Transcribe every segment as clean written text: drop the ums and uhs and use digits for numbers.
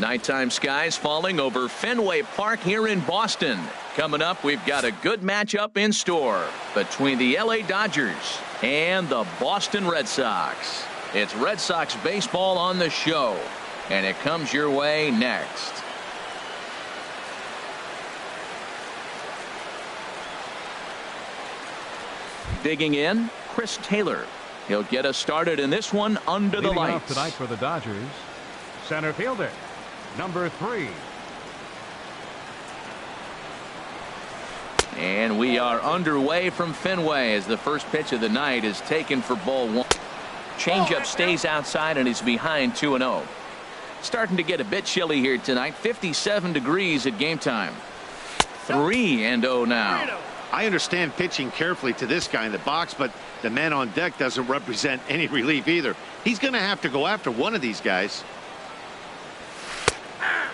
Nighttime skies falling over Fenway Park here in Boston. Coming up, we've got a good matchup in store between the LA Dodgers and the Boston Red Sox. It's Red Sox baseball on the show, and it comes your way next. Digging in, Chris Taylor. He'll get us started in this one under the lights. Off tonight for the Dodgers, center fielder, number 3. And we are underway from Fenway as the first pitch of the night is taken for ball 1. Changeup stays outside and is behind 2-0. Starting to get a bit chilly here tonight. 57 degrees at game time. 3-0 now. I understand pitching carefully to this guy in the box, but the man on deck doesn't represent any relief either. He's going to have to go after one of these guys.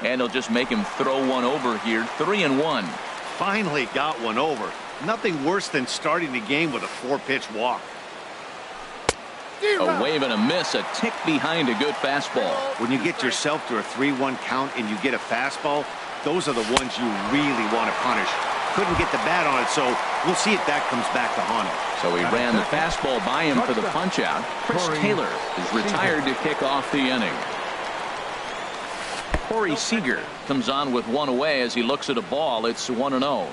And he'll just make him throw one over here. 3-1. Finally got one over. Nothing worse than starting the game with a 4-pitch walk. A wave and a miss, a tick behind a good fastball. When you get yourself to a 3-1 count and you get a fastball, those are the ones you really want to punish. Couldn't get the bat on it, so we'll see if that comes back to haunt him. So he ran the fastball by him for the punch-out. Chris Taylor is retired to kick off the inning. Corey Seager comes on with one away as he looks at a ball. It's 1-0.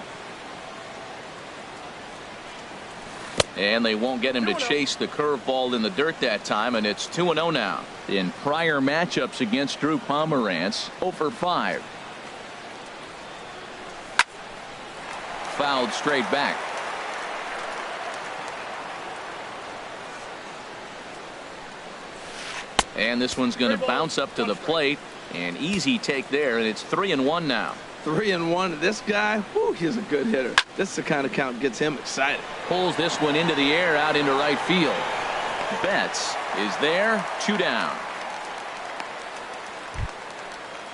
And they won't get him to chase the curveball in the dirt that time, and it's 2-0 now. In prior matchups against Drew Pomerantz, 0 for 5. Fouled straight back. And this one's going to bounce up to the plate. An easy take there, and it's 3-1 now. 3-1. This guy, whew, he's a good hitter. This is the kind of count gets him excited. Pulls this one into the air out into right field. Betts is there, 2 down.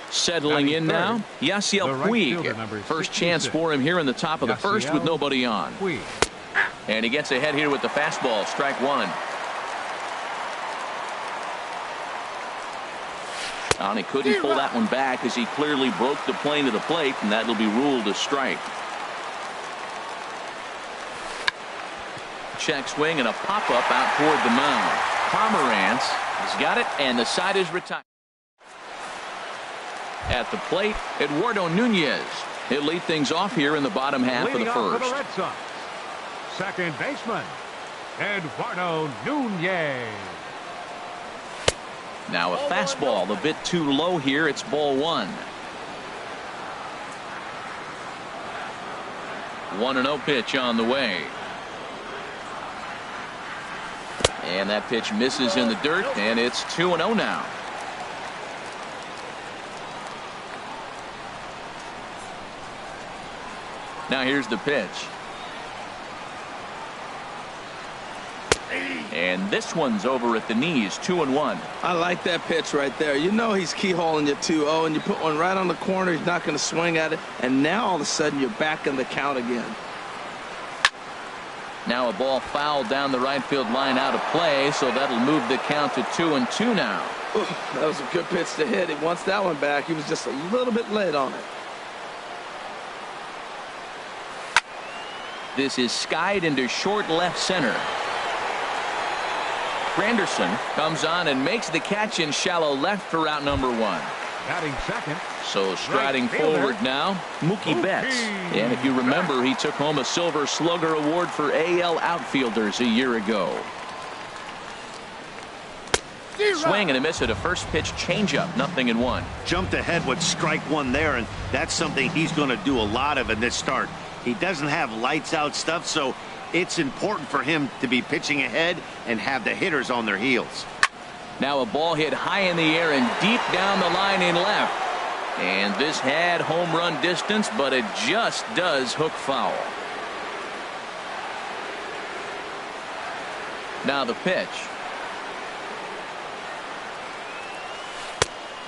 Settling in now, Yasiel Puig. First chance for him here in the top of the first with nobody on. And he gets ahead here with the fastball, strike 1. And he couldn't pull that one back as he clearly broke the plane to the plate, and that'll be ruled a strike. Check swing and a pop-up out toward the mound. Pomerantz has got it, and the side is retired. At the plate, Eduardo Nunez. He'll lead things off here in the bottom half of the first. The Red Sox, second baseman, Eduardo Nunez. Now a fastball a bit too low here. It's ball 1. 1-0 pitch on the way. And that pitch misses in the dirt, and it's 2-0 now. Now here's the pitch. And this one's over at the knees, 2-1. I like that pitch right there. You know he's keyholing you 2-0, and you put one right on the corner. He's not going to swing at it. And now all of a sudden you're back in the count again. Now a ball fouled down the right field line out of play, so that'll move the count to 2-2 now. Ooh, that was a good pitch to hit. He wants that one back. He was just a little bit late on it. This is skied into short left center. Granderson comes on and makes the catch in shallow left for route number 1. Batting second. So striding forward now, Mookie Betts. And if you remember, he took home a Silver Slugger Award for AL outfielders a year ago. Swing and a miss at a first pitch changeup, 0-1. Jumped ahead with strike 1 there, and that's something he's going to do a lot of in this start. He doesn't have lights out stuff, so it's important for him to be pitching ahead and have the hitters on their heels. Now a ball hit high in the air and deep down the line in left. And this had home run distance, but it just does hook foul. Now the pitch.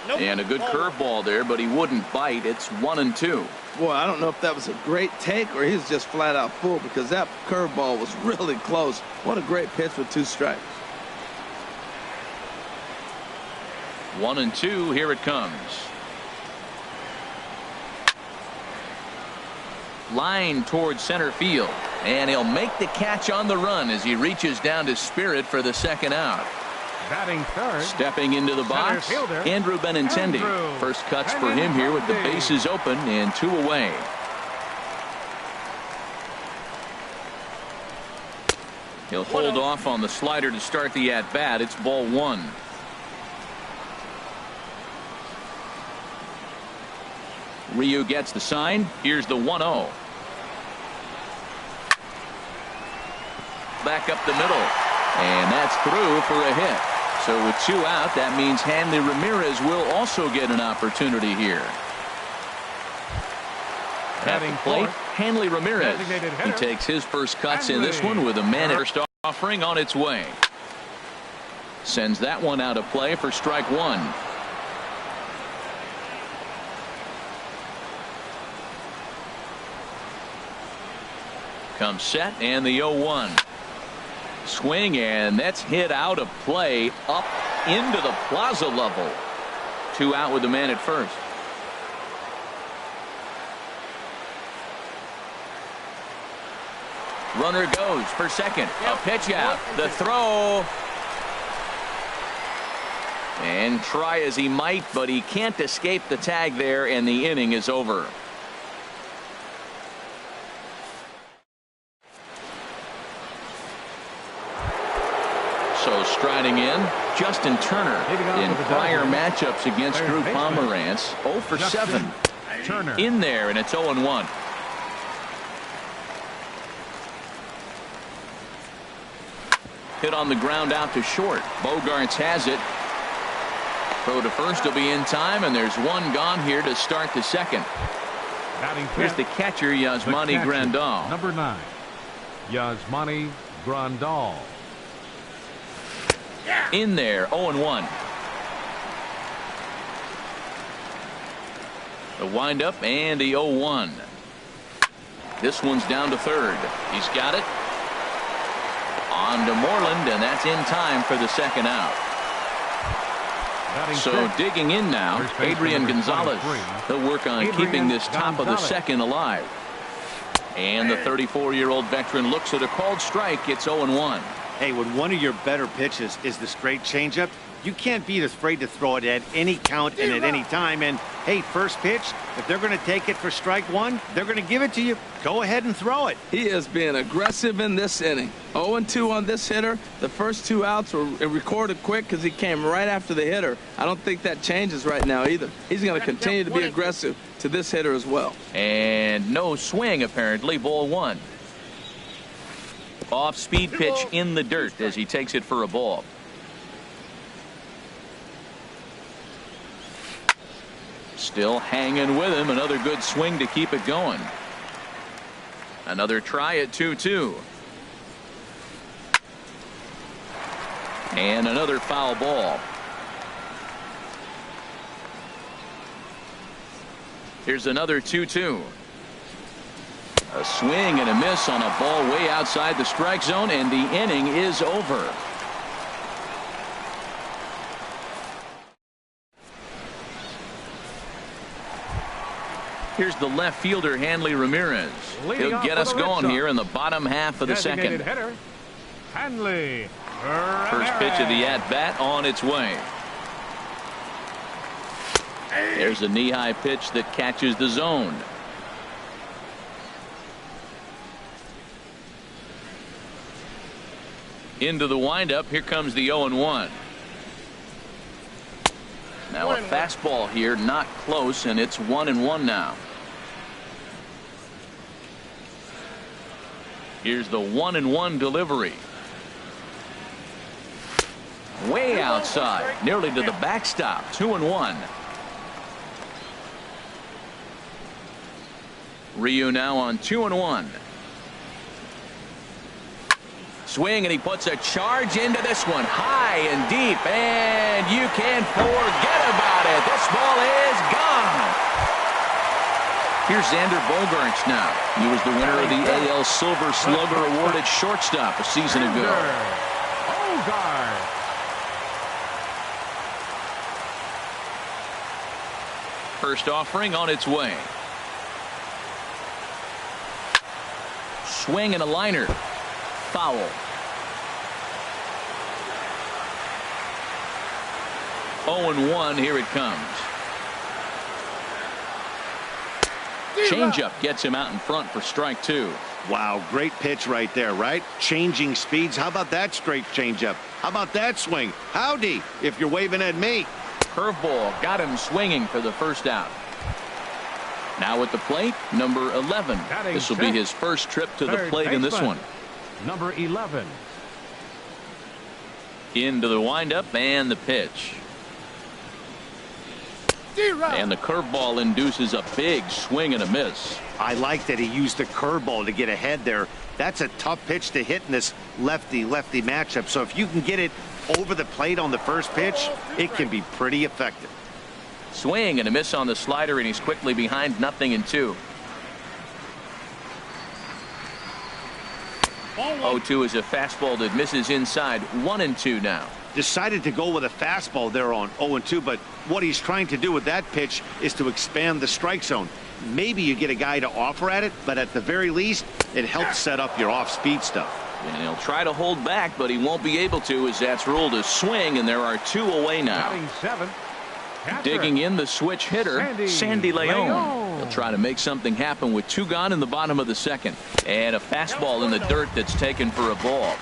Nope. And a good curveball there, but he wouldn't bite. It's 1-2. Boy, I don't know if that was a great take or he's just flat out full, because that curveball was really close. What a great pitch with 2 strikes. 1-2. Here it comes. line towards center field. And he'll make the catch on the run as he reaches down to Spirit for the second out. Batting third. Stepping into the box, Andrew Benintendi. First cuts for him here with the bases open and 2 away. He'll hold off on the slider to start the at-bat. It's ball 1. Ryu gets the sign. Here's the 1-0. Back up the middle. And that's through for a hit. So with 2 out, that means Hanley Ramirez will also get an opportunity here. At the plate, Hanley Ramirez. He takes his first cuts in this one with a man at first offering on its way. Sends that one out of play for strike 1. Comes set and the 0-1. Swing, and that's hit out of play up into the plaza level. 2 out with the man at first. Runner goes for second. A pitch out. The throw. And try as he might, but he can't escape the tag there, and the inning is over. So striding in, Justin Turner. In prior matchups against Drew Pomerantz, 0 for 7. In there, and it's 0-1. Hit on the ground out to short. Bogarts has it. Throw to first will be in time, and there's 1 gone here to start the second. Here's the catcher, Yasmani Grandal. Number 9, Yasmani Grandal. In there, 0-1. The windup and the 0-1. This one's down to third. He's got it. On to Moreland, and that's in time for the second out. So digging in now, Adrian Gonzalez. He'll work on keeping this top of the second alive. And the 34-year-old veteran looks at a called strike. It's 0-1. Hey, when one of your better pitches is the straight changeup, you can't be afraid to throw it at any count and at any time. And hey, first pitch, if they're going to take it for strike 1, they're going to give it to you. Go ahead and throw it. He is being aggressive in this inning. 0-2 on this hitter. The first 2 outs were recorded quick because he came right after the hitter. I don't think that changes right now either. He's going to continue to be aggressive to this hitter as well. And no swing, apparently. Ball 1. Off speed pitch in the dirt as he takes it for a ball. Still hanging with him. Another good swing to keep it going. Another try at 2-2. And another foul ball. Here's another 2-2. A swing and a miss on a ball way outside the strike zone, and the inning is over. Here's the left fielder, Hanley Ramirez. He'll get us going here in the bottom half of the second. Hitter, Hanley Ramirez. First pitch of the at-bat on its way. There's a knee-high pitch that catches the zone. Into the windup. Here comes the 0-1. Now a fastball here, not close, and it's 1-1 now. Here's the 1-1 delivery. Way outside, nearly to the backstop. 2-1. Ryu now on 2-1. Swing, and he puts a charge into this one, high and deep, and you can forget about it. This ball is gone. Here's Xander Bogaerts now. He was the winner of the AL Silver Slugger Award at shortstop a season ago. First offering on its way. swing and a liner. Foul. 0-1, here it comes. Changeup gets him out in front for strike two. Wow, great pitch right there, right? Changing speeds. How about that straight changeup? How about that swing? Howdy, if you're waving at me. Curveball got him swinging for the first out. Now at the plate, number 11. This will be his first trip to the plate in this one. Number 11. Into the windup and the pitch. And the curveball induces a big swing and a miss. I like that he used the curveball to get ahead there. That's a tough pitch to hit in this lefty-lefty matchup. So if you can get it over the plate on the first pitch, it can be pretty effective. Swing and a miss on the slider, and he's quickly behind 0-2. 0-2 is a fastball that misses inside. 1-2 now. Decided to go with a fastball there on 0-2, but what he's trying to do with that pitch is to expand the strike zone. Maybe you get a guy to offer at it, but at the very least, it helps set up your off-speed stuff. And he'll try to hold back, but he won't be able to, as that's ruled a swing, and there are 2 away now. Digging in the switch hitter, Sandy Leon. He'll try to make something happen with 2 gone in the bottom of the second. And a fastball in the dirt that's taken for a ball.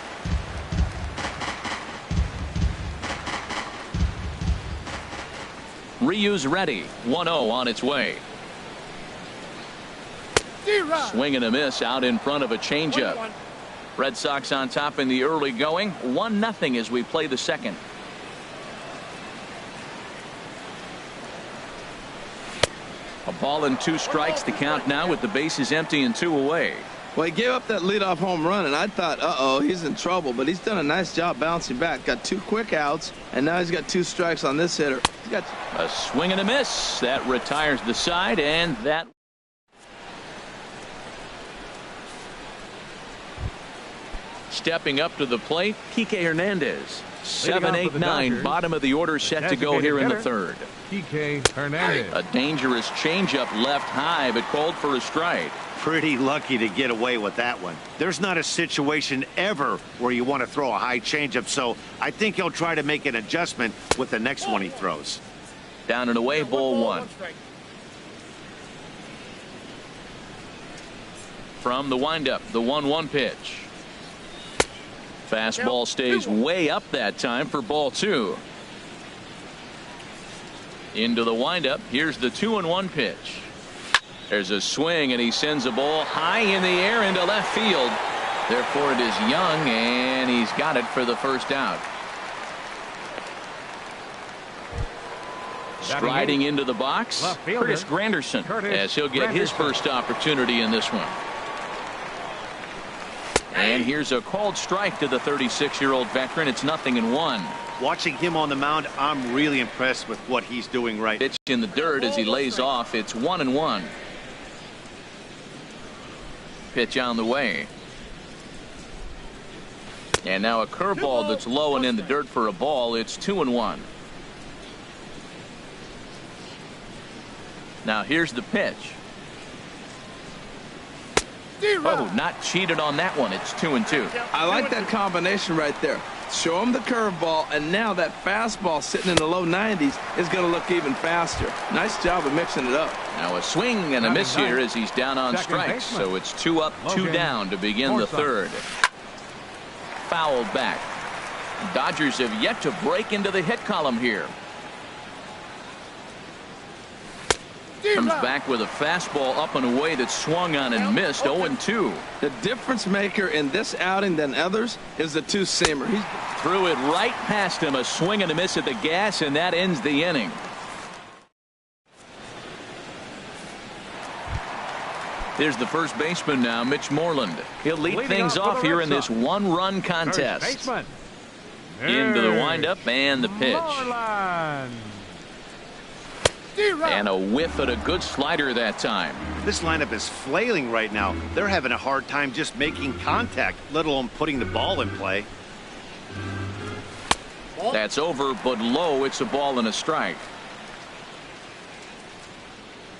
Ryu's ready. 1-0 on its way. Swing and a miss out in front of a changeup. Red Sox on top in the early going. 1-0 as we play the second. A ball and 2 strikes to count now with the bases empty and 2 away. Well, he gave up that leadoff home run, and I thought, uh-oh, he's in trouble. But he's done a nice job bouncing back. Got 2 quick outs, and now he's got 2 strikes on this hitter. He's got a swing and a miss. That retires the side, and that. Stepping up to the plate, Kike Hernandez. 7, 8, 9, bottom of the order set to go here in the third. Kike Hernandez. A dangerous changeup left high, but called for a strike. Pretty lucky to get away with that one. There's not a situation ever where you want to throw a high changeup, so I think he'll try to make an adjustment with the next one he throws. Down and away, ball 1. From the windup, the 1-1 pitch. Fastball stays way up that time for ball 2. Into the windup. Here's the 2-1 pitch. There's a swing, and he sends a ball high in the air into left field. Therefore, it is Young, and he's got it for the first out. Striding into the box, Curtis Granderson, as he'll get his first opportunity in this one. And here's a called strike to the 36-year-old veteran. It's 0-1. Watching him on the mound, I'm really impressed with what he's doing right now. Pitch in the dirt as he lays off. It's 1-1. Pitch on the way. And now a curveball that's low and in the dirt for a ball. It's 2-1. Now here's the pitch. Oh, not cheated on that one. It's 2-2. I like that combination right there. Show him the curveball, and now that fastball sitting in the low 90s is going to look even faster. Nice job of mixing it up. Now a swing and a miss here as he's down on strikes. So it's 2 up, 2 down to begin the third. Fouled back. Dodgers have yet to break into the hit column here. Comes back with a fastball up and away that swung on and missed. 0-2. The difference maker in this outing than others is the two-seamer. He threw it right past him. A swing and a miss at the gas, and that ends the inning. Here's the first baseman now, Mitch Moreland. He'll lead things off here in this 1-run contest. Into the windup and the pitch. And a whiff at a good slider that time. This lineup is flailing right now. They're having a hard time just making contact, let alone putting the ball in play. That's over, but low. It's a ball and a strike.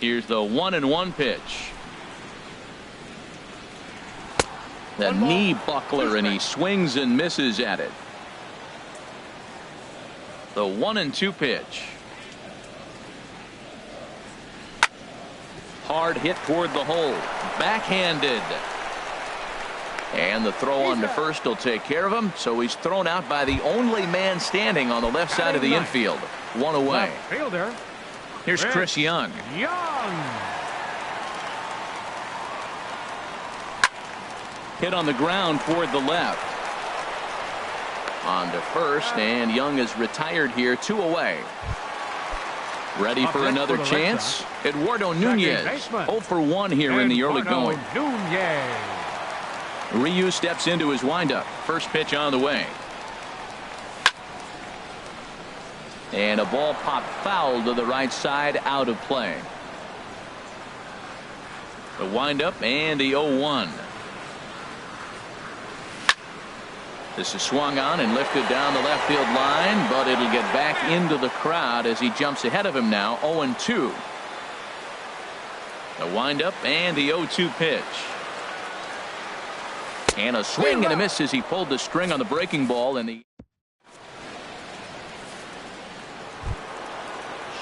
Here's the 1-1 pitch. The knee buckler, and he swings and misses at it. The 1-2 pitch. Hard hit toward the hole. Backhanded. And the throw on to first will take care of him. So he's thrown out by the only man standing on the left side of the infield. One away. Fielder. Here's Chris Young. Hit on the ground toward the left. On to first, and Young is retired here, 2 away. Ready for another chance. Eduardo Nunez, 0 for 1 here in the early going. Ryu steps into his windup. First pitch on the way. And a ball popped foul to the right side, out of play. The windup and the 0-1. This is swung on and lifted down the left field line, but it'll get back into the crowd as he jumps ahead of him now. 0-2. The windup and the 0-2 pitch. And a swing and a miss as he pulled the string on the breaking ball. And the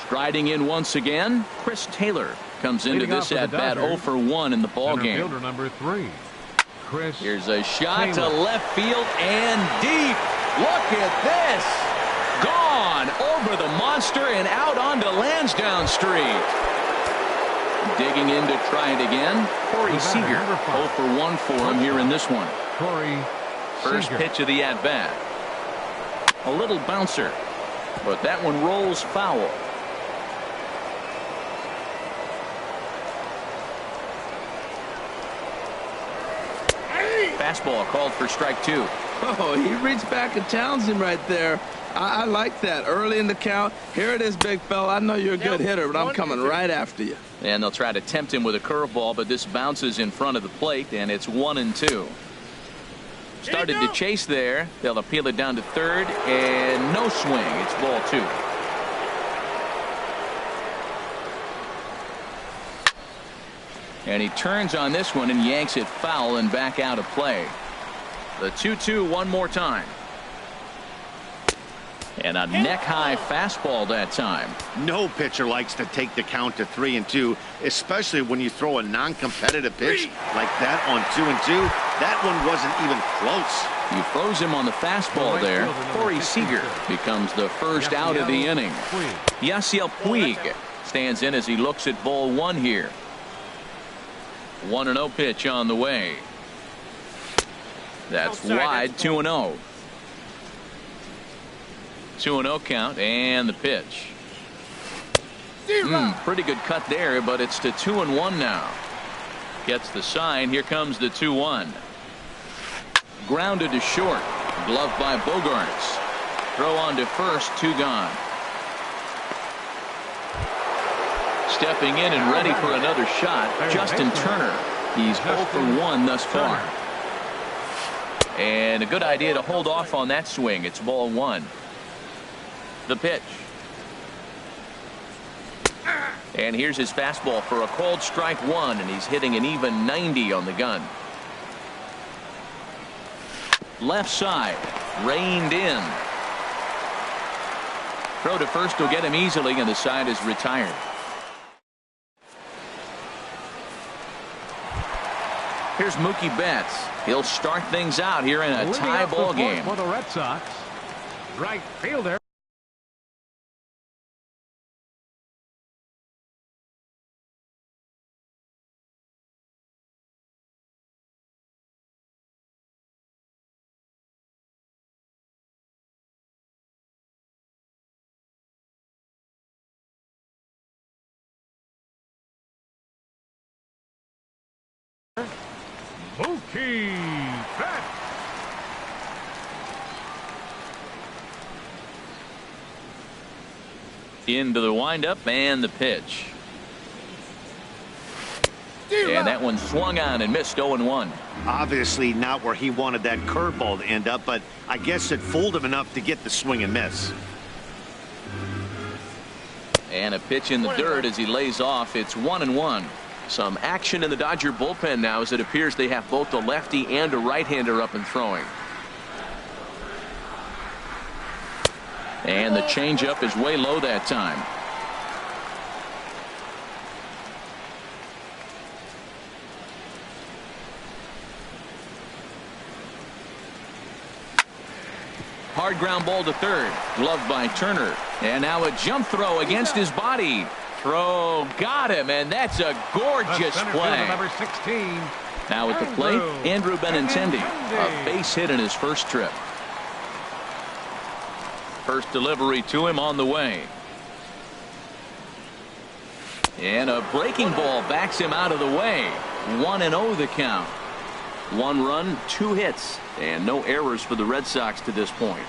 striding in once again, Chris Taylor comes into this at bat 0 for 1 in the ball game. Fielder number 3. Here's a shot to left field and deep. Look at this. Gone over the monster and out onto Lansdowne Street. Digging in to try it again. Corey Seager. 0 for 1 for him here in this one. First pitch of the at-bat. A little bouncer, but that one rolls foul. Fastball called for strike 2. Oh, he reached back and challenged him right there. I like that early in the count. Here it is, big fella. I know you're a good hitter, but I'm coming right after you. And they'll try to tempt him with a curveball, but this bounces in front of the plate, and it's 1-2. Started to chase there. They'll appeal it down to third, and no swing. It's ball 2. And he turns on this one and yanks it foul and back out of play. The 2-2 one more time. And a neck-high fastball that time. No pitcher likes to take the count to 3-2, especially when you throw a non-competitive pitch like that on 2-2. That one wasn't even close. You froze him on the fastball there. Corey Seager becomes the first out of the inning. Yasiel Puig stands in as he looks at ball 1 here. 1-0 pitch on the way. That's wide. 2-0. 2-0 count and the pitch. Pretty good cut there, but it's to 2-1 now. Gets the sign. Here comes the 2-1. Grounded to short. Gloved by Bogarts. Throw on to first. 2 gone. Stepping in and ready for another shot, Justin Turner. He's 0 for 1 thus far. And a good idea to hold off on that swing. It's ball 1. The pitch. And here's his fastball for a called strike 1, and he's hitting an even 90 on the gun. Left side, reined in. Throw to first will get him easily, and the side is retired. Here's Mookie Betts. He'll start things out here in a tie ball game. For the Red Sox, right fielder. Mookie Betts. Into the windup and the pitch. And that one swung on and missed. 0-1. Obviously not where he wanted that curveball to end up, but I guess it fooled him enough to get the swing and miss. And a pitch in the dirt as he lays off. It's 1-1. Some action in the Dodger bullpen now, as it appears they have both a lefty and a right-hander up and throwing. And the changeup is way low that time. Hard ground ball to third. Gloved by Turner. And now a jump throw against his body. Throw got him, and that's a gorgeous play. Number 16. Now at the plate, Andrew Benintendi. A base hit in his first trip. First delivery to him on the way. And a breaking ball backs him out of the way. 1-0 the count. 1 run, 2 hits, and no errors for the Red Sox to this point.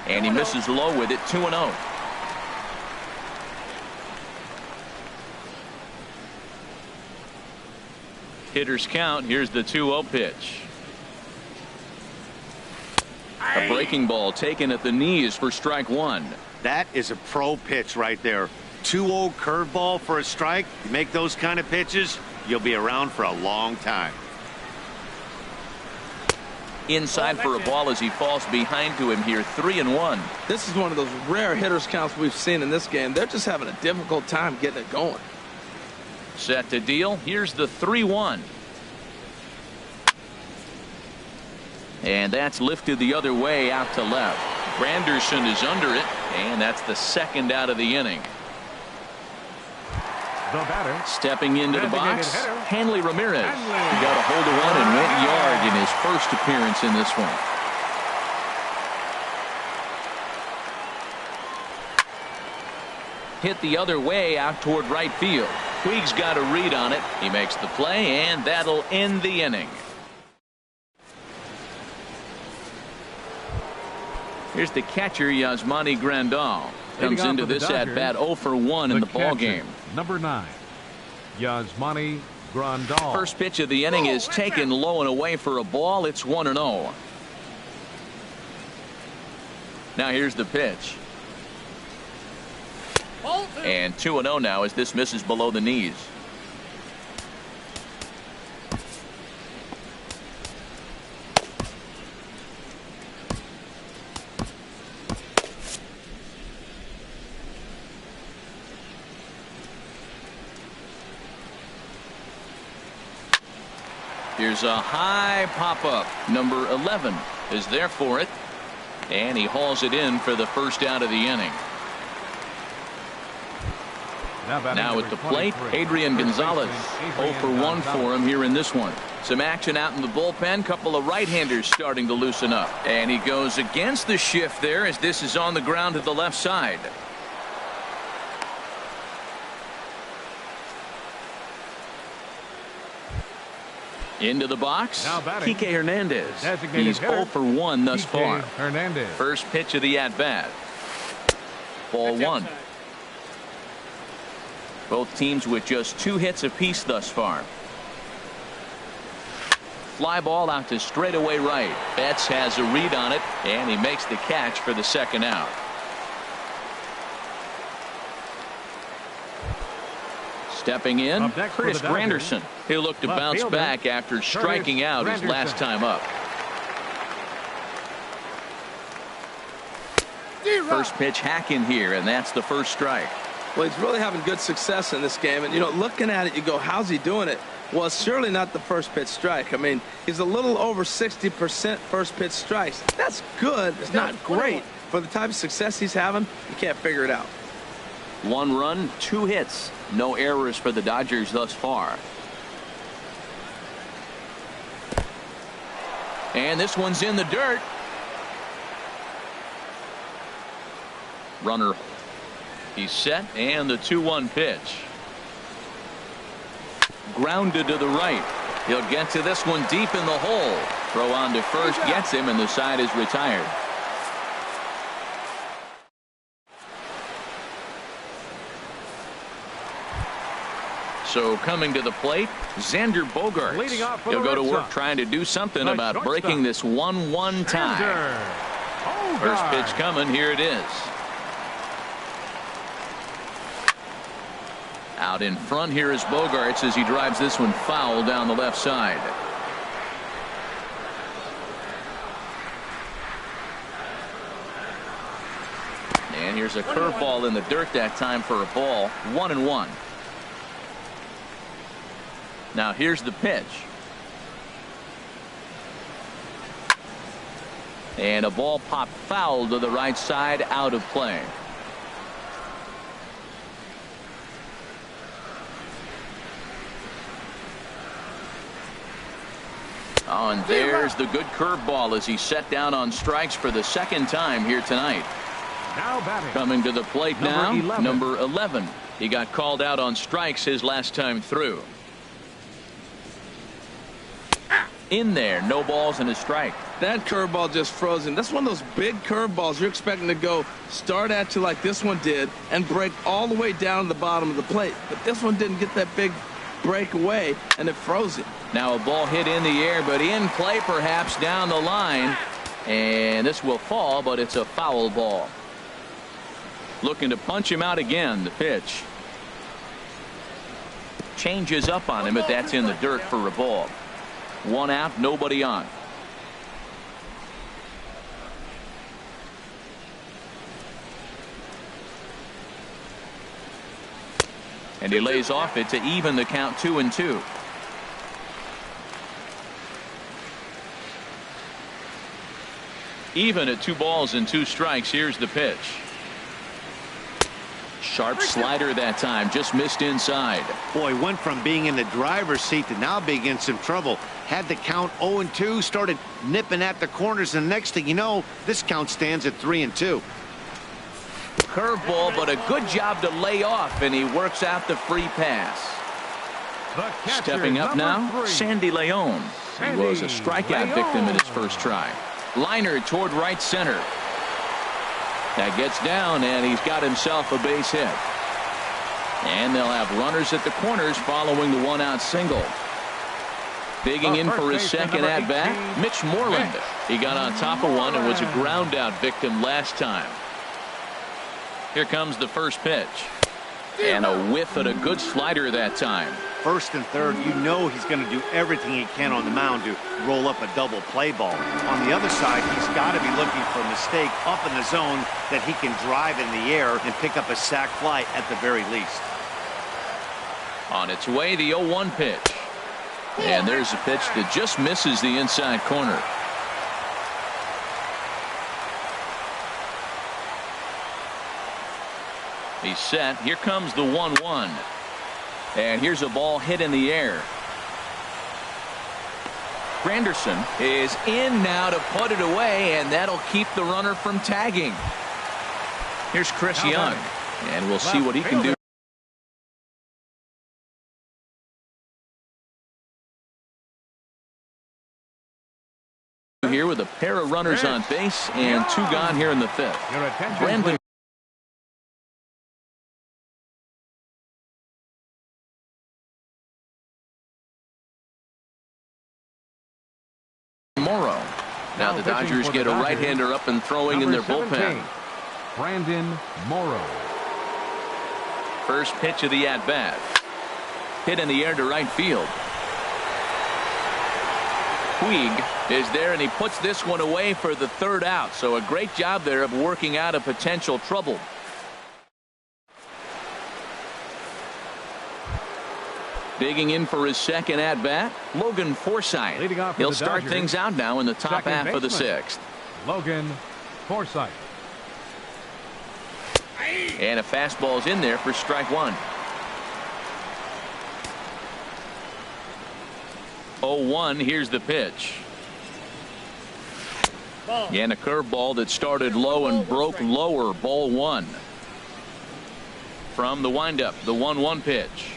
And he misses low with it, 2-0. Hitters count. Here's the 2-0 pitch. A breaking ball taken at the knees for strike 1. That is a pro pitch right there. 2-0 curveball for a strike. You make those kind of pitches, you'll be around for a long time. Inside for a ball as he falls behind to him here, 3-1. This is one of those rare hitters counts we've seen in this game. They're just having a difficult time getting it going. Set to deal. Here's the 3-1. And that's lifted the other way out to left. Granderson is under it, and that's the second out of the inning. The batter. Stepping into the box, hitter, Hanley Ramirez. Hanley. He got a hold of one and went yard in his first appearance in this one. Hit the other way out toward right field. Puig's got a read on it. He makes the play, and that'll end the inning. Here's the catcher, Yasmani Grandal. Comes into this at bat 0 for 1 in the ball game. Number 9, Yasmani Grandal. First pitch of the inning is taken low and away for a ball. It's 1-0. Now here's the pitch. And 2-0 now as this misses below the knees. Here's a high pop-up. Number 11 is there for it. And he hauls it in for the first out of the inning. Now at the plate, Adrian Gonzalez. 0 for 1 for him here in this one. Some action out in the bullpen. Couple of right-handers starting to loosen up. And he goes against the shift there as this is on the ground to the left side. Into the box, Kike Hernandez. He's 0 for 1 thus far. Hernandez. First pitch of the at-bat. Ball 1. Both teams with just 2 hits apiece thus far. Fly ball out to straightaway right. Betts has a read on it, and he makes the catch for the second out. Stepping in, Curtis Granderson. He'll look to bounce back after striking out his last time up. First pitch hack in here, and that's the first strike. Well, he's really having good success in this game. And, you know, looking at it, you go, how's he doing it? Well, it's surely not the first pitch strike. I mean, he's a little over 60% first pitch strikes. That's good. It's not great. For the type of success he's having, you can't figure it out. 1 run, 2 hits. No errors for the Dodgers thus far. And this one's in the dirt. Runner. He's set, and the 2-1 pitch. Grounded to the right. He'll get to this one deep in the hole. Throw on to first gets him, and the side is retired. So coming to the plate, Xander Bogaerts. He'll go to work trying to do something about breaking this 1-1 tie. First pitch coming. Here it is. Out in front here is Bogarts as he drives this one foul down the left side. And here's a curveball in the dirt that time for a ball. 1-1. Now here's the pitch. And a ball popped foul to the right side, out of play. Oh, and there's the good curveball as he set down on strikes for the second time here tonight. Now batting. Coming to the plate now, Number 11. number 11. He got called out on strikes his last time through. In there, no balls and a strike. That curveball just frozen. That's one of those big curveballs you're expecting to go start at you like this one did and break all the way down to the bottom of the plate. But this one didn't get that big break away, and it froze it. Now a ball hit in the air, but in play perhaps down the line. And this will fall, but it's a foul ball. Looking to punch him out again, the pitch. Changes up on him, but that's in the dirt for a ball. 1 out, nobody on. And he lays off it to even the count 2-2. Even at 2 balls and 2 strikes. Here's the pitch. Sharp slider that time, just missed inside. Boy, went from being in the driver's seat to now being in some trouble. Had the count 0-2, started nipping at the corners, and next thing you know, this count stands at 3-2. Curveball, but a good job to lay off, and he works out the free pass. The catcher, Stepping up now, 3. Sandy Leon. He was a strikeout victim in his first try. Liner toward right center. That gets down, and he's got himself a base hit. And they'll have runners at the corners following the 1-out single. Digging in for his second at-bat, Mitch Moreland. He got on top of one and was a ground-out victim last time. Here comes the first pitch. And a whiff at a good slider that time. First and third, you know he's going to do everything he can on the mound to roll up a double play ball. On the other side, he's got to be looking for a mistake up in the zone that he can drive in the air and pick up a sac fly at the very least. On its way, the 0-1 pitch. And there's a pitch that just misses the inside corner. He's set. Here comes the 1-1. And here's a ball hit in the air. Granderson is in now to put it away, and that'll keep the runner from tagging. Here's Chris Young, and we'll see what he can do here with a pair of runners on base and 2 gone here in the 5th. Your attention, Brandon Morrow. Now the Dodgers get a right-hander up and throwing in their bullpen. Brandon Morrow. First pitch of the at-bat. Hit in the air to right field. Puig is there, and he puts this one away for the 3rd out. So a great job there of working out a potential trouble. Digging in for his second at-bat, Logan Forsythe. He'll start things out now in the top half of the 6th. Logan Forsythe. And a fastball's in there for strike 1. 0-1, here's the pitch. And a curveball that started low and broke lower, ball 1. From the windup, the 1-1 pitch.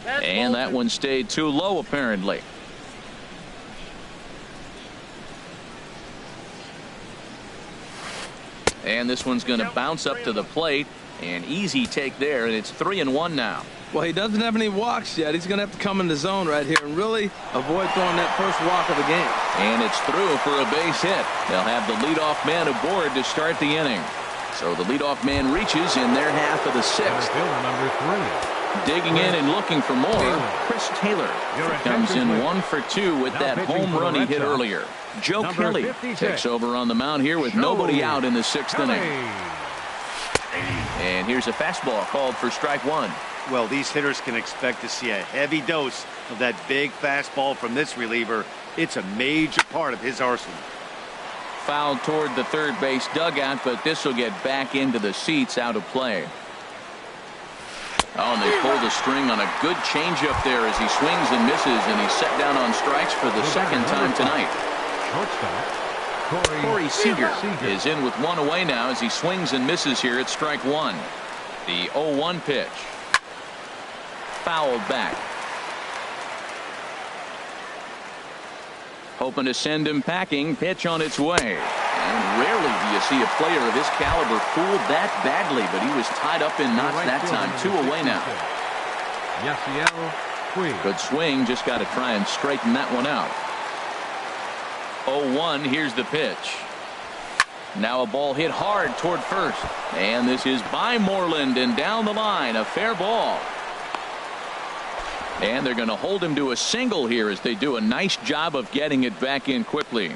And that one stayed too low, apparently. And this one's going to bounce up to the plate. An easy take there, and it's 3-1 now. Well, he doesn't have any walks yet. He's going to have to come in the zone right here and really avoid throwing that first walk of the game. And it's through for a base hit. They'll have the leadoff man aboard to start the inning. So the leadoff man reaches in their half of the sixth. Fielder number 3. Digging in and looking for more, Chris Taylor comes in 1 for 2 with that home run he hit earlier. Joe Kelly takes over on the mound here with nobody out in the 6th inning. And here's a fastball called for strike 1. Well, these hitters can expect to see a heavy dose of that big fastball from this reliever. It's a major part of his arsenal. Fouled toward the third base dugout, but this will get back into the seats, out of play. Oh, and they pull the string on a good changeup there as he swings and misses, and he's set down on strikes for the second time tonight. Shortstop, Corey Seager is in with 1 away now as he swings and misses here at strike 1. The 0-1 pitch. Fouled back. Hoping to send him packing. Pitch on its way. And rarely do you see a player of his caliber fooled that badly, but he was tied up in knots that time. 2 away now. Good swing. Just got to try and straighten that one out. 0-1. Here's the pitch. Now a ball hit hard toward first. And this is by Moreland and down the line. A fair ball. And they're going to hold him to a single here as they do a nice job of getting it back in quickly.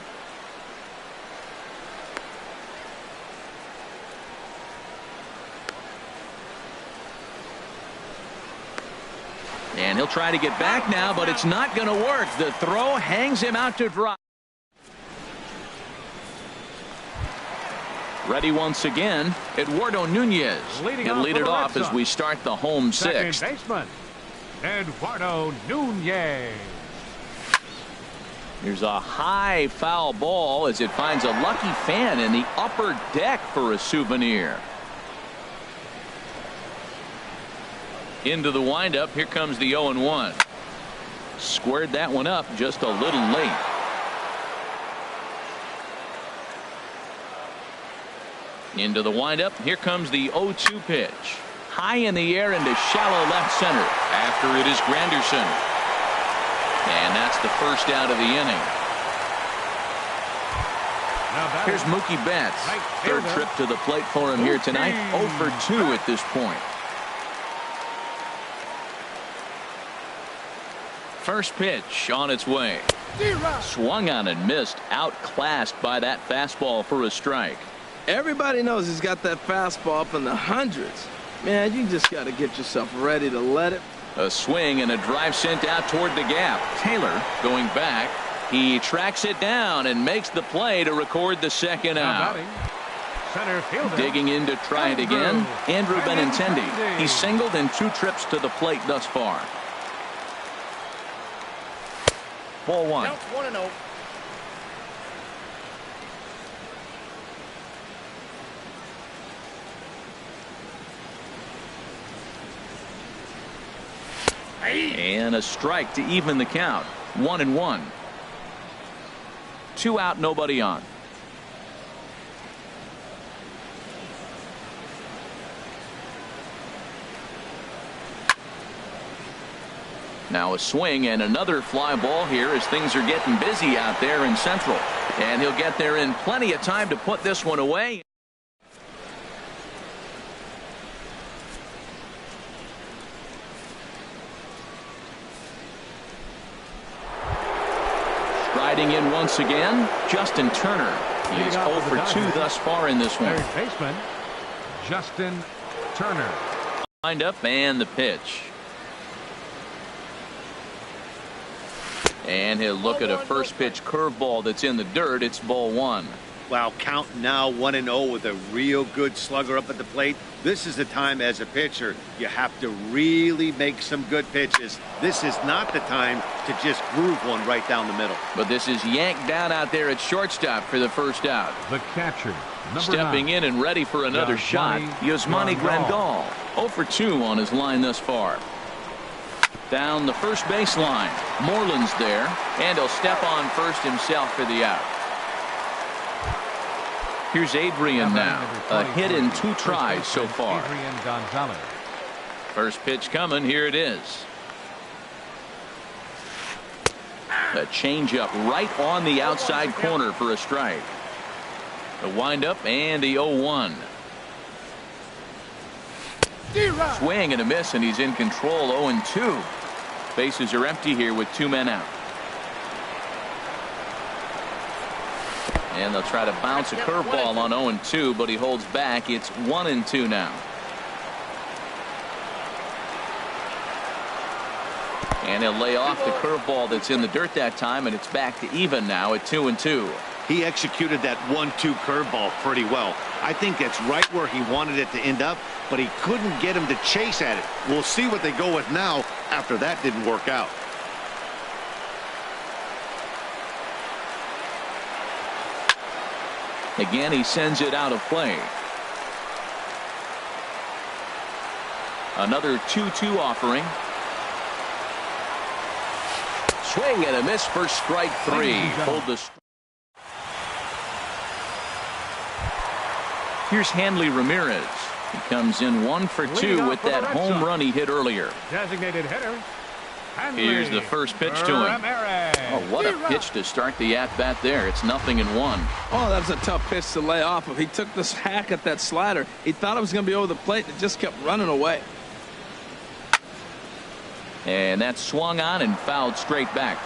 And he'll try to get back now, but it's not going to work. The throw hangs him out to dry. Ready once again, Eduardo Nunez. He'll lead it off as we start the home 6th. Second baseman, Eduardo Nunez. Here's a high foul ball as it finds a lucky fan in the upper deck for a souvenir. Into the windup. Here comes the 0-1. Squared that one up just a little late. Into the windup. Here comes the 0-2 pitch. High in the air into shallow left center. After it is Granderson. And that's the first out of the inning. Here's Mookie Betts. Third trip to the plate for him here tonight. 0 for 2 at this point. First pitch on its way. Swung on and missed. Outclassed by that fastball for a strike. Everybody knows he's got that fastball up in the hundreds. Man, you just got to get yourself ready to let it. A swing and a drive sent out toward the gap. Taylor going back. He tracks it down and makes the play to record the second out. Center fielder. Digging in to try it again. Andrew Benintendi. He's singled in 2 trips to the plate thus far. Ball 1. Count 1-0. And a strike to even the count. 1-1. 2 out, nobody on. Now a swing and another fly ball here as things are getting busy out there in Central. And he'll get there in plenty of time to put this one away. Striding in once again, Justin Turner. He's 0 for 2 thus far in this one. Third baseman, Justin Turner. Lined up and the pitch. And he'll look at a first pitch curveball that's in the dirt. It's ball 1. Wow, count now 1-0 with a real good slugger up at the plate. This is the time as a pitcher you have to really make some good pitches. This is not the time to just groove one right down the middle. But this is yanked down out there at shortstop for the first out. The catcher, number Stepping 9. in and ready for another shot, Yasmani Grandal. 0 for 2 on his line thus far. Down the first base line. Moreland's there, and he'll step on first himself for the out. Here's Adrian now. A hit in 2 tries so far. Adrian Gonzalez. First pitch coming. Here it is. A changeup right on the outside corner for a strike. The windup and the 0-1. Swing and a miss, and he's in control. 0-2. Bases are empty here with 2 men out. And they'll try to bounce a curveball on 0-2, but he holds back. It's 1-2 now. And he'll lay off the curveball that's in the dirt that time, and it's back to even now at 2-2. He executed that 1-2 curveball pretty well. I think that's right where he wanted it to end up, but he couldn't get him to chase at it. We'll see what they go with now after that didn't work out. Again, he sends it out of play. Another 2-2 offering. Swing and a miss for strike 3. Hold the. Here's Hanley Ramirez. He comes in 1 for 2 with that home run he hit earlier. Designated hitter. Here's the first pitch to him. Oh, what a pitch to start the at-bat there. It's 0-1. Oh, that's a tough pitch to lay off of. He took this hack at that slider. He thought it was going to be over the plate, and it just kept running away. And that swung on and fouled straight back.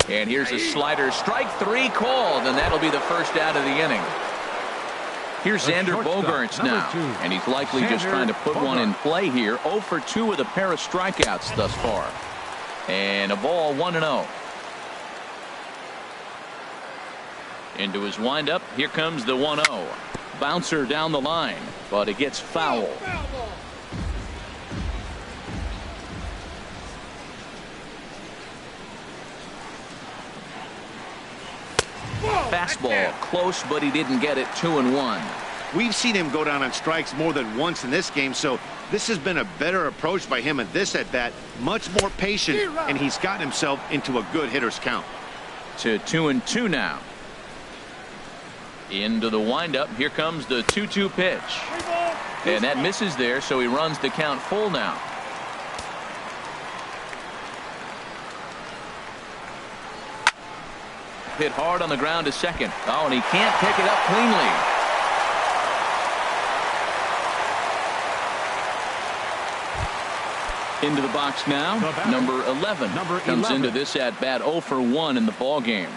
And here's a slider. Strike 3 called, and that'll be the first out of the inning. Here's Xander Bogaerts now, and he's likely just trying to put one in play here. 0 for 2 with a pair of strikeouts thus far. And a ball, 1-0. Into his windup. Here comes the 1-0. Bouncer down the line, but it gets foul. Fastball close, but he didn't get it. 2-1. We've seen him go down on strikes more than once in this game, so this has been a better approach by him at this at-bat. Much more patient, and he's gotten himself into a good hitter's count. To 2-2 now. Into the windup. Here comes the 2-2 pitch. And that misses there, so he runs the count full now. Hit hard on the ground to second. Oh, and he can't pick it up cleanly. Into the box now. Number 11 comes into this at bat. 0 for 1 in the ball game.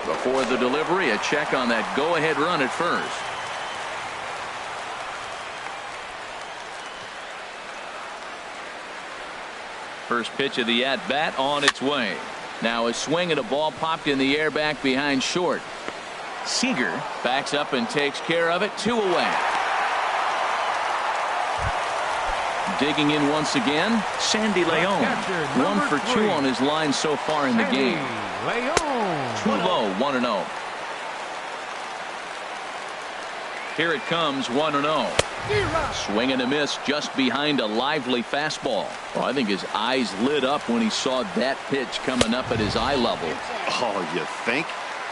Before the delivery, a check on that go-ahead run at first. First pitch of the at-bat on its way. Now a swing and a ball popped in the air back behind short. Seager backs up and takes care of it. 2 away. Digging in once again, Sandy Leon. 1 for 2 on his line so far in the game. Too low. 1-0. Here it comes. 1-0. Swing and a miss just behind a lively fastball. Well, I think his eyes lit up when he saw that pitch coming up at his eye level. Oh, you think?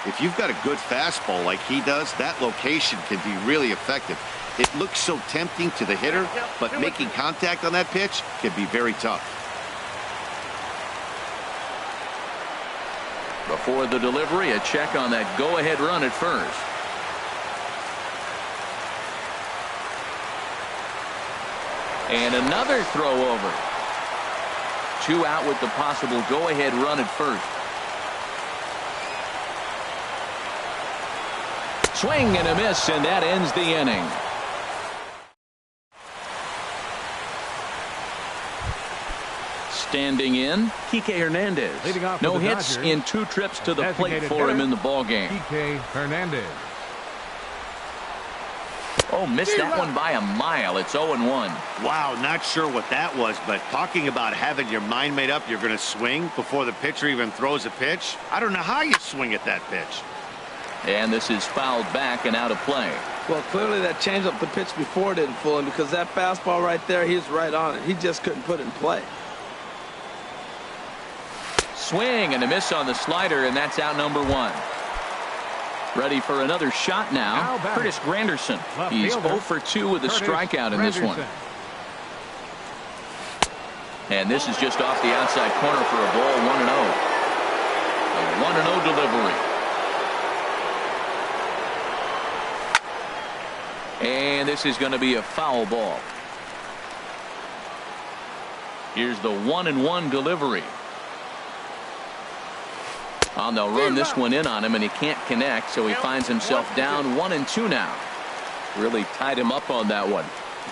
If you've got a good fastball like he does, that location can be really effective. It looks so tempting to the hitter, but making contact on that pitch can be very tough. Before the delivery, a check on that go-ahead run at first. And another throw over. 2 out with the possible go-ahead run at first. Swing and a miss, and that ends the inning. Standing in, Kike Hernandez. No hits in 2 trips to the plate for him in the ball game. Kike Hernandez. Oh, missed that one by a mile. It's 0-1. Wow, not sure what that was, but talking about having your mind made up, you're going to swing before the pitcher even throws a pitch. I don't know how you swing at that pitch. And this is fouled back and out of play. Well, clearly that changeup the pitch before didn't fool him, because that fastball right there, he's right on it. He just couldn't put it in play. Swing and a miss on the slider, and that's out number 1. Ready for another shot now. Curtis Granderson. He's 0 for 2 with a strikeout in this one. And this is just off the outside corner for a ball. 1-0. The 1-0 delivery. And this is going to be a foul ball. Here's the 1-1 delivery. Oh, they'll run this one in on him, and he can't connect, so he finds himself down 1-2 now. Really tied him up on that one.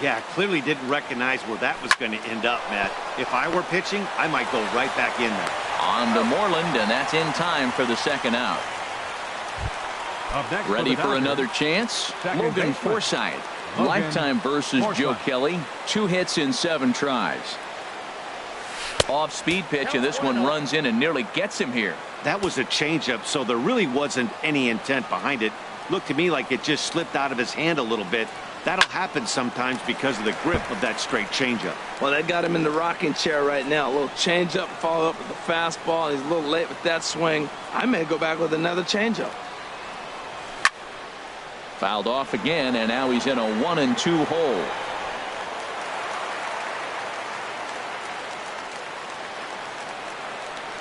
Yeah, clearly didn't recognize where that was going to end up, Matt. If I were pitching, I might go right back in there. On to Moreland, and that's in time for the second out. Ready for another chance? Logan Forsythe. Lifetime versus Joe Kelly. 2 hits in 7 tries. Off-speed pitch, and this one runs in and nearly gets him here. That was a changeup, so there really wasn't any intent behind it. Looked to me like it just slipped out of his hand a little bit. That'll happen sometimes because of the grip of that straight changeup. Well, that got him in the rocking chair right now. A little changeup, followed up with the fastball. He's a little late with that swing. I may go back with another changeup. Fouled off again, and now he's in a 1-2 hole.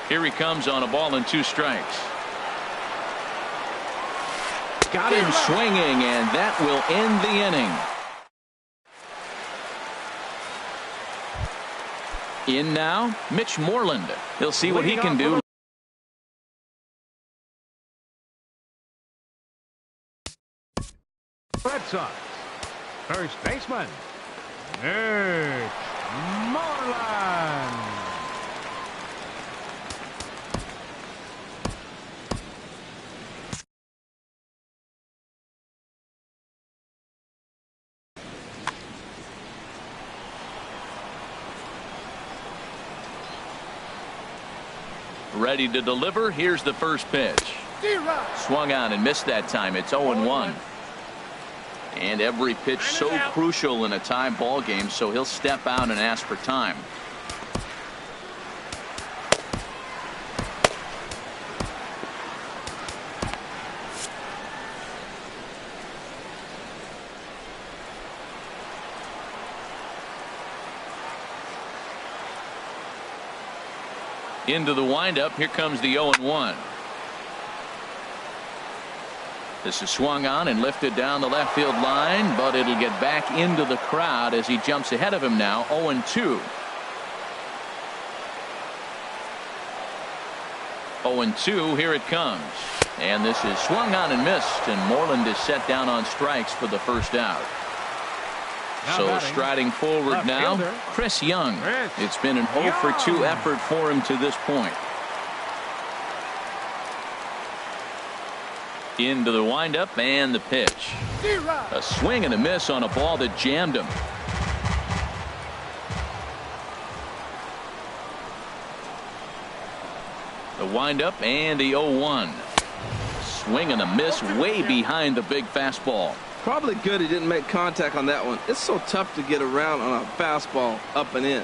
Here he comes on a ball and 2 strikes. Got him swinging, and that will end the inning. In now, Mitch Moreland. He'll see what he can do. Red Sox. First baseman, Mitch Moreland. Ready to deliver. Here's the first pitch. Swung on and missed that time. It's 0-1. And every pitch so crucial in a tie ball game, so he'll step out and ask for time. Into the windup. Here comes the 0-1. This is swung on and lifted down the left field line, but it'll get back into the crowd as he jumps ahead of him now. 0-2. 0-2. Here it comes. And this is swung on and missed, and Moreland is set down on strikes for the first out. So striding forward now, Chris Young. It's been an 0-for-2 effort for him to this point. Into the windup and the pitch. A swing and a miss on a ball that jammed him. The windup and the 0-1. Swing and a miss way behind the big fastball. Probably good he didn't make contact on that one. It's so tough to get around on a fastball up and in.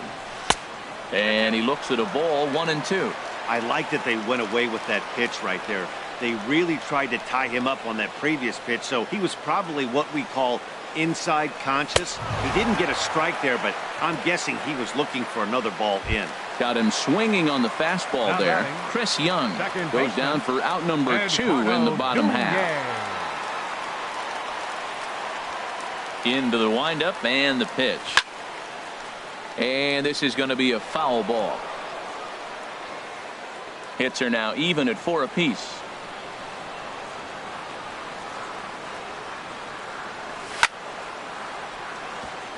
And he looks at a ball. 1-2. I like that they went away with that pitch right there. They really tried to tie him up on that previous pitch, so he was probably what we call inside conscious. He didn't get a strike there, but I'm guessing he was looking for another ball in. Got him swinging on the fastball there. Chris Young goes down for out number 2 in the bottom half. Into the windup and the pitch. And this is going to be a foul ball. Hits are now even at 4 apiece.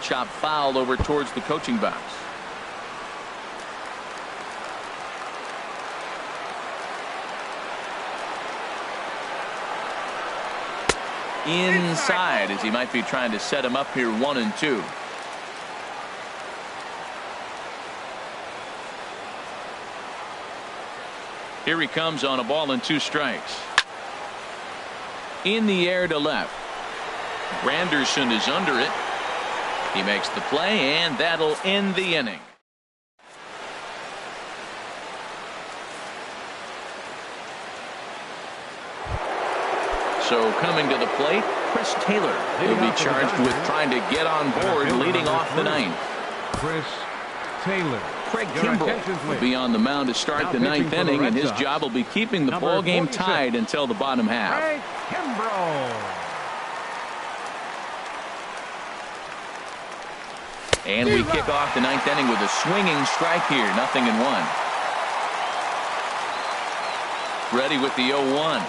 Chop foul over towards the coaching box. Inside as he might be trying to set him up here. 1-2. Here he comes on a ball and 2 strikes. In the air to left. Granderson is under it. He makes the play, and that'll end the inning. So coming to the plate, Chris Taylor will be charged with trying to get on board leading off the 9th. Chris Taylor. Craig Your Kimbrell attention, will please. be on the mound to start Now the pitching ninth for the inning, Red and his Sox, job will be keeping the number ball game 46. tied until the bottom half. Craig Kimbrell. And we kick off the ninth inning with a swinging strike here. 0-1. Ready with the 0-1.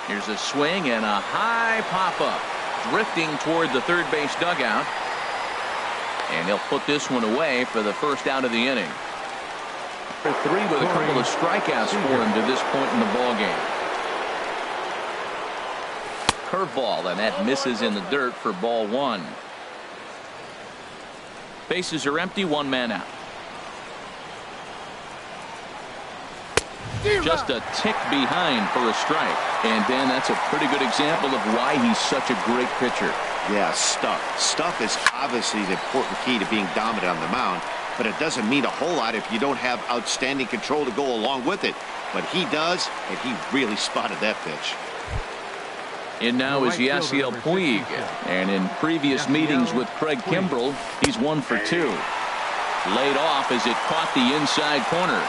Here's a swing and a high pop-up. Drifting toward the third base dugout. And he'll put this one away for the first out of the inning. For 3 with a couple of strikeouts for him to this point in the ball game. Curveball, and that misses in the dirt for ball 1. Bases are empty, 1 man out. Just a tick behind for a strike. And Dan, that's a pretty good example of why he's such a great pitcher. Yeah, stuff. Stuff is obviously the important key to being dominant on the mound, but it doesn't mean a whole lot if you don't have outstanding control to go along with it. But he does, and he really spotted that pitch. And now is Yasiel Puig. And in previous meetings with Craig Kimbrell, he's 1 for 2. Laid off as it caught the inside corner.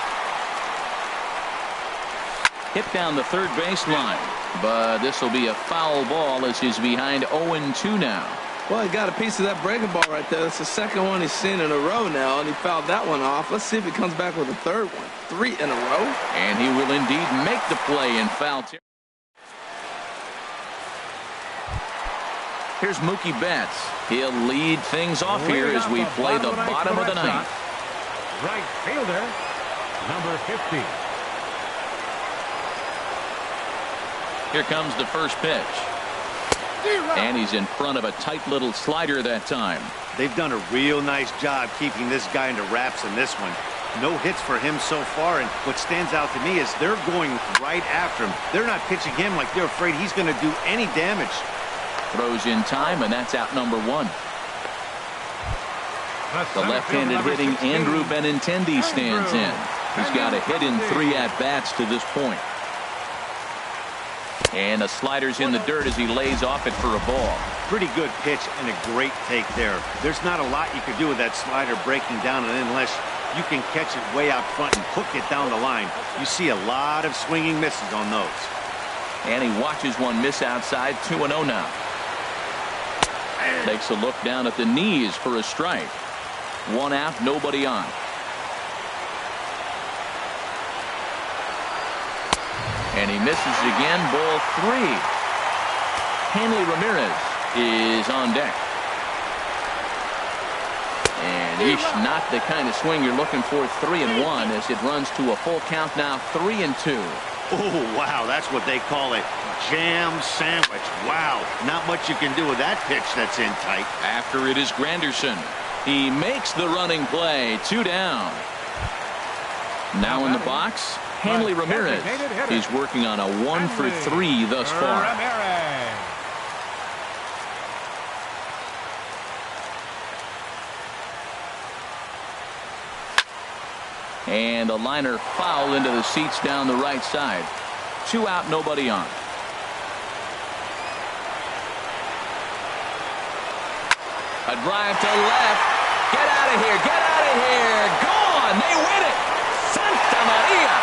Hit down the third baseline, but this will be a foul ball as he's behind 0-2 now. Well, he got a piece of that breaking ball right there. That's the second one he's seen in a row now, and he fouled that one off. Let's see if he comes back with a third one. 3 in a row. And he will indeed make the play in foul territory. Here's Mookie Betts. He'll lead things off here as we play the bottom of the ninth. Right fielder, number 50. Here comes the first pitch. And he's in front of a tight little slider that time. They've done a real nice job keeping this guy into wraps in this one. No hits for him so far, and what stands out to me is they're going right after him. They're not pitching him like they're afraid he's going to do any damage. Throws in time, and that's out number 1. The left-handed hitting Andrew Benintendi stands in. He's got a hit in 3 at-bats to this point. And the slider's in the dirt as he lays off it for a ball. Pretty good pitch and a great take there. There's not a lot you can do with that slider breaking down unless you can catch it way out front and hook it down the line. You see a lot of swinging misses on those. And he watches one miss outside. 2-0 now. Takes a look down at the knees for a strike. 1 out, nobody on. And he misses again. Ball 3. Hanley Ramirez is on deck. And yeesh, not the kind of swing you're looking for. 3-1 as it runs to a full count now. 3-2. Oh, wow, that's what they call it. Jam sandwich. Wow, not much you can do with that pitch that's in tight. After it is Granderson. He makes the running play. 2 down. Now in the box, Hanley Ramirez. He's working on a 1 for 3 thus far. And a liner foul into the seats down the right side. 2 out, nobody on. A drive to left. Get out of here. Get out of here. Gone. They win it. Santa Maria.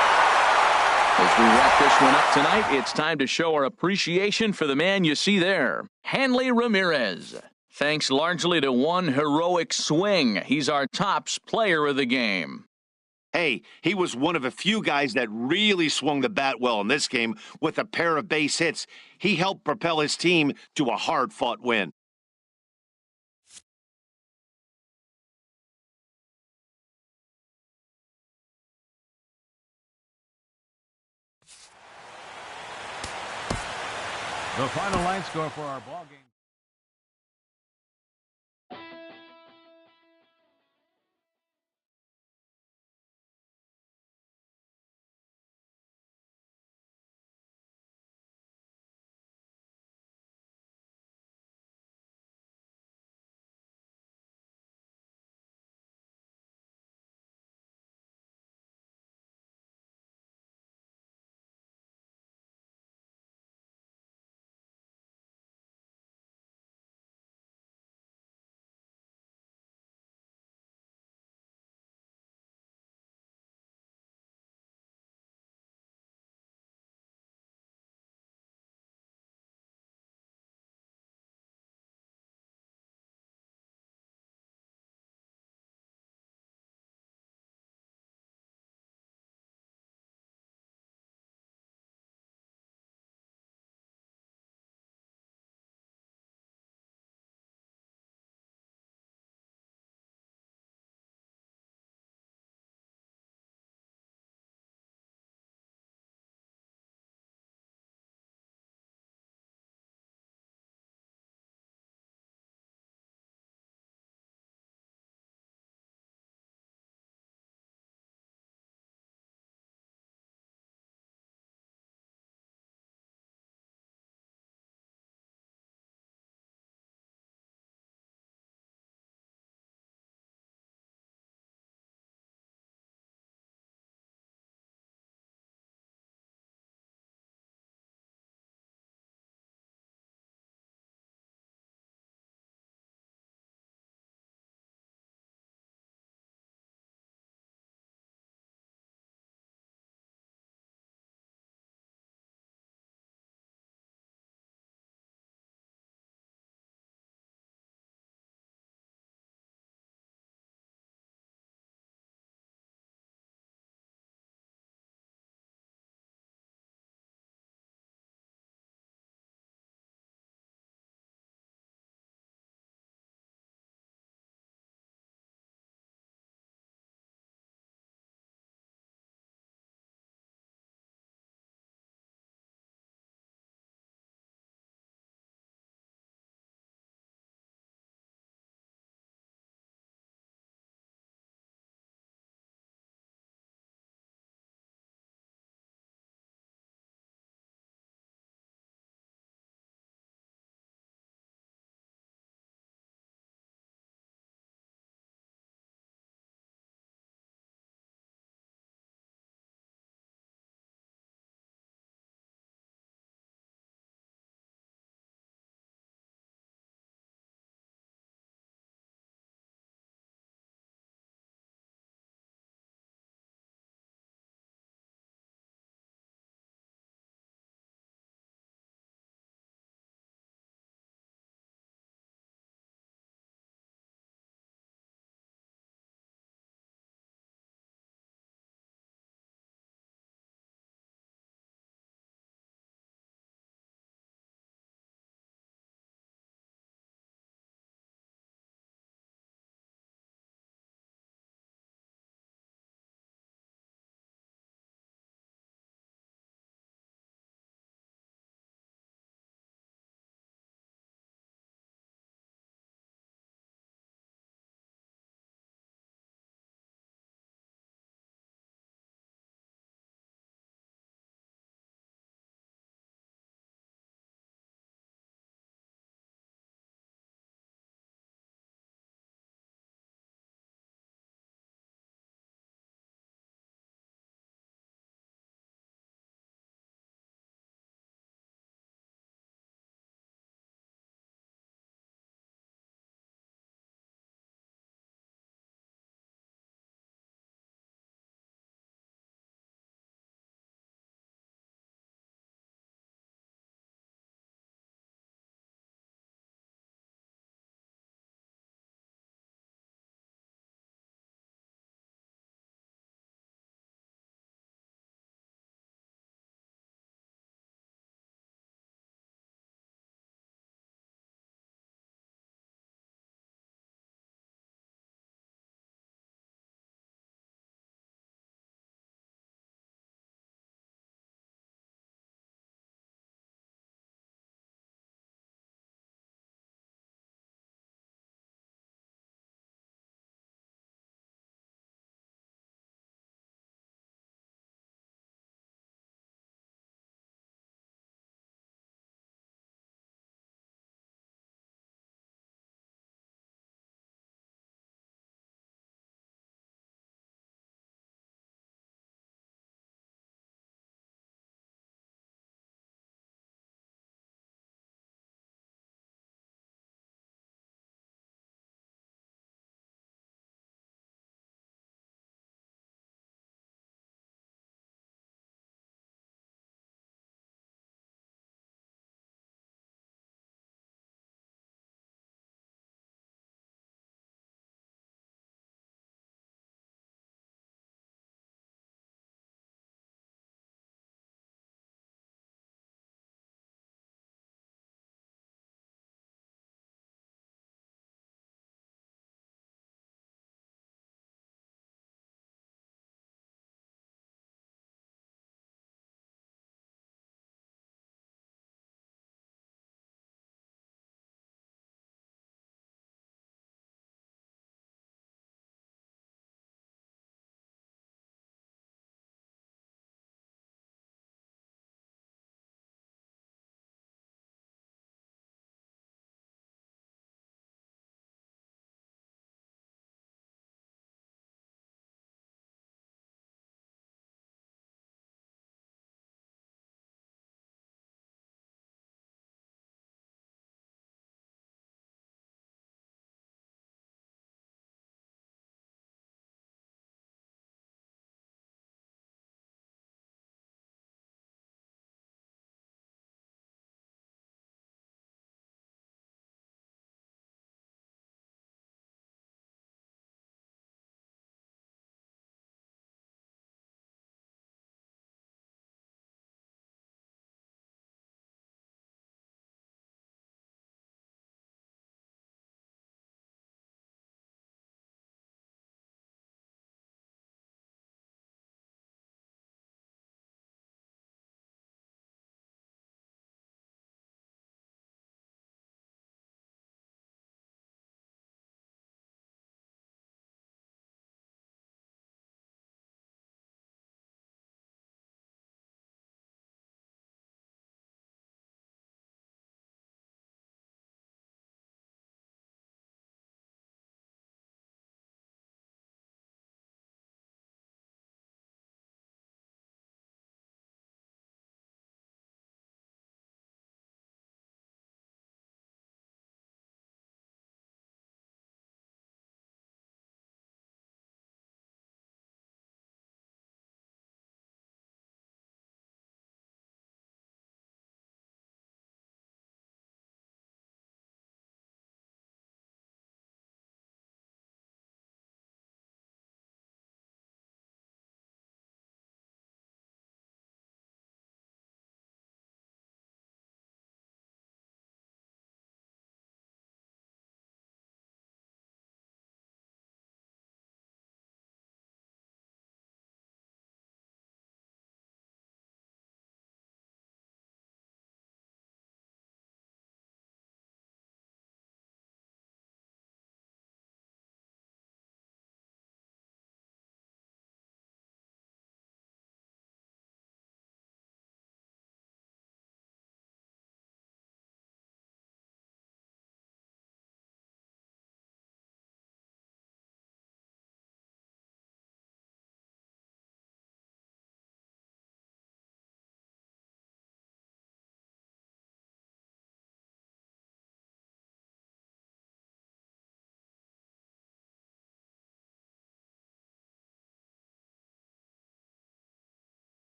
As we wrap this one up tonight, it's time to show our appreciation for the man you see there, Hanley Ramirez. Thanks largely to one heroic swing. He's our tops player of the game. Hey, he was one of a few guys that really swung the bat well in this game with a pair of base hits. He helped propel his team to a hard-fought win. The final line score for our ball game.